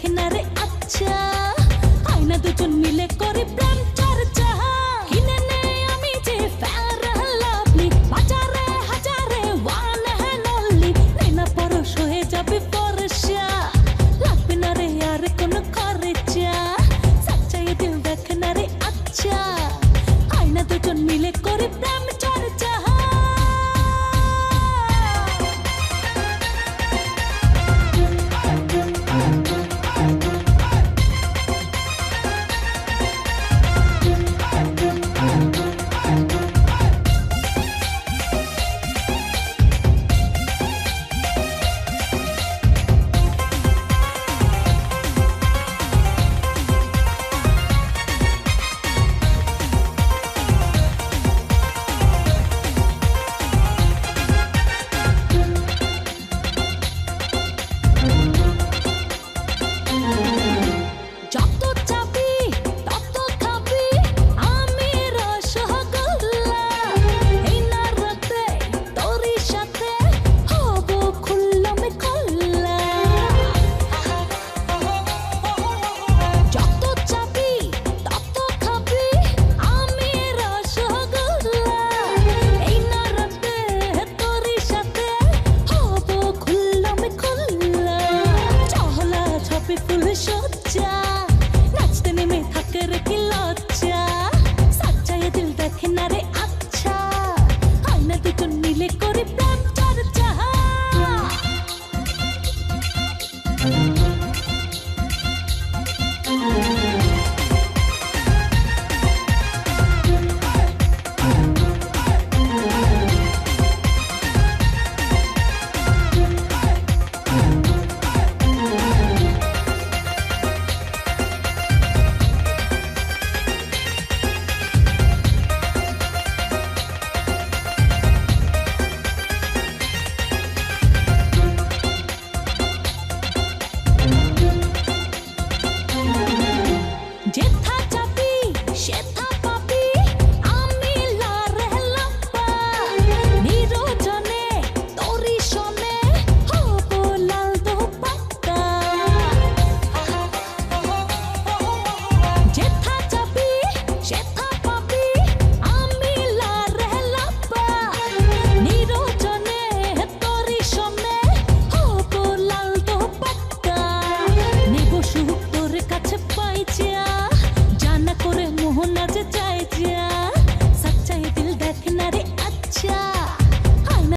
দেখে না রে আচ্ছা আয়না দুজন মিলে করি প্রেম চর্চা কিনে নে আমি যে ফেয়ার লাভলি বাজারে হাজারে ওয়ান হ্যান্ড অনলি নেনা পরশ হয়ে যাবে পরশা লাগবে না রে আর কোনো খরচা সচ্চাই দিল দেখে না রে আচ্ছা আয়না দুজন মিলে করি প্রেম চর্চা শুভ